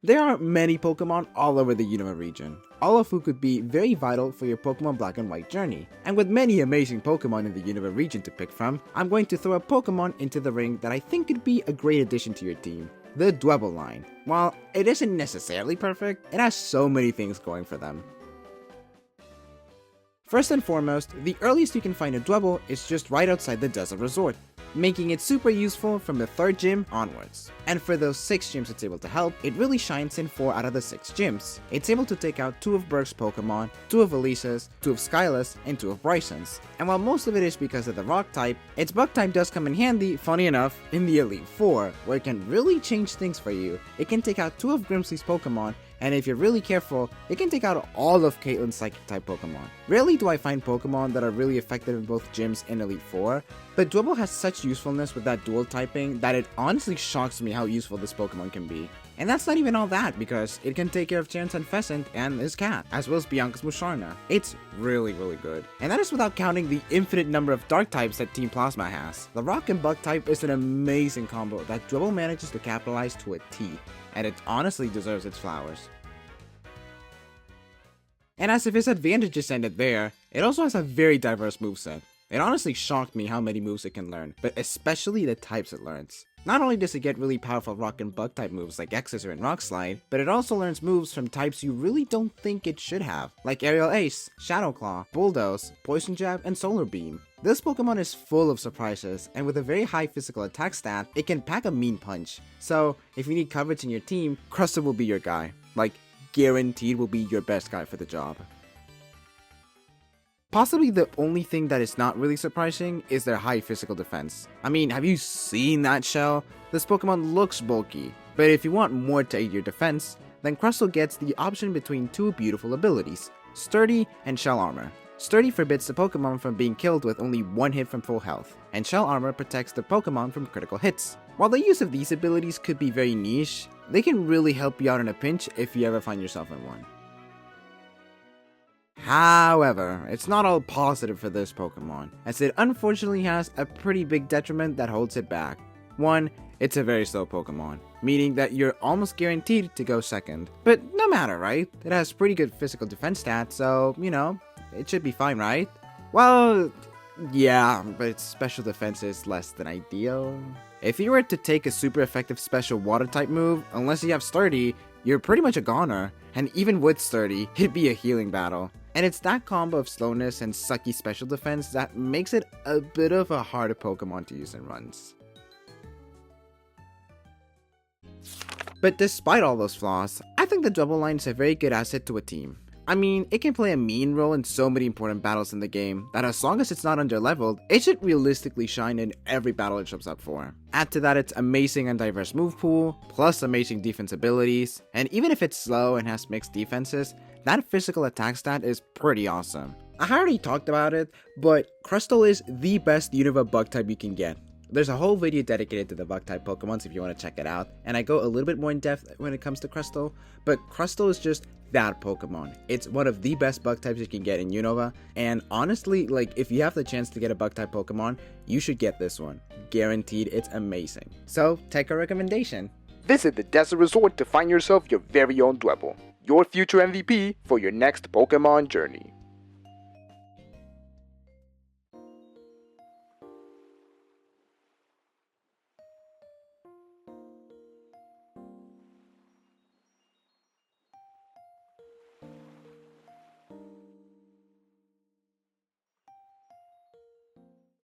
There are many Pokemon all over the Unova region, all of who could be very vital for your Pokemon Black and White journey. And with many amazing Pokemon in the Unova region to pick from, I'm going to throw a Pokemon into the ring that I think could be a great addition to your team. The Dwebble line. While it isn't necessarily perfect, it has so many things going for them. First and foremost, the earliest you can find a Dwebble is just right outside the Desert Resort, making it super useful from the 3rd gym onwards. And for those 6 gyms it's able to help, it really shines in 4 out of the 6 gyms. It's able to take out 2 of Burke's Pokemon, 2 of Elisa's, 2 of Skyla's, and 2 of Bryson's. And while most of it is because of the Rock type, its Bug type does come in handy, funny enough, in the Elite 4, where it can really change things for you. It can take out 2 of Grimsley's Pokemon, and if you're really careful, it can take out all of Caitlin's Psychic-type Pokemon. Rarely do I find Pokemon that are really effective in both gyms in Elite 4, but Dwebble has such usefulness with that dual typing that it honestly shocks me how useful this Pokemon can be. And that's not even all that, because it can take care of Chance and Pheasant and his cat, as well as Bianca's Musharna. It's really good. And that is without counting the infinite number of dark types that Team Plasma has. The Rock and Bug type is an amazing combo that Dwebble manages to capitalize to a T, and it honestly deserves its flowers. And as if its advantages ended there, it also has a very diverse moveset. It honestly shocked me how many moves it can learn, but especially the types it learns. Not only does it get really powerful Rock and Bug type moves like X-Scissor and Rock Slide, but it also learns moves from types you really don't think it should have, like Aerial Ace, Shadow Claw, Bulldoze, Poison Jab, and Solar Beam. This Pokemon is full of surprises, and with a very high physical attack stat, it can pack a mean punch. So, if you need coverage in your team, Crustle will be your guy. Like, guaranteed will be your best guy for the job. Possibly the only thing that is not really surprising is their high physical defense. I mean, have you seen that shell? This Pokemon looks bulky, but if you want more to aid your defense, then Crustle gets the option between 2 beautiful abilities, Sturdy and Shell Armor. Sturdy forbids the Pokemon from being killed with only 1 hit from full health, and Shell Armor protects the Pokemon from critical hits. While the use of these abilities could be very niche, they can really help you out in a pinch if you ever find yourself in one. However, it's not all positive for this Pokemon, as it unfortunately has a pretty big detriment that holds it back. 1, it's a very slow Pokemon, meaning that you're almost guaranteed to go second. But no matter, right? It has pretty good physical defense stats, so, you know, it should be fine, right? Well, yeah, but its special defense is less than ideal. If you were to take a super effective special water type move, unless you have Sturdy, you're pretty much a goner. And even with Sturdy, it'd be a healing battle. And it's that combo of slowness and sucky special defense that makes it a bit of a harder Pokemon to use in runs. But despite all those flaws, I think the Dwebble line is a very good asset to a team. I mean, it can play a mean role in so many important battles in the game that as long as it's not underleveled, it should realistically shine in every battle it shows up for. Add to that its amazing and diverse move pool, plus amazing defense abilities, and even if it's slow and has mixed defenses, that physical attack stat is pretty awesome. I already talked about it, but Crustle is the best Unova bug type you can get. There's a whole video dedicated to the bug type Pokemons if you want to check it out, and I go a little bit more in depth when it comes to Crustle, but Crustle is just that Pokemon. It's one of the best bug types you can get in Unova, and honestly, like, if you have the chance to get a bug type Pokemon, you should get this one. Guaranteed, it's amazing. So, take a recommendation. Visit the Desert Resort to find yourself your very own Dwebble, your future MVP for your next Pokemon journey.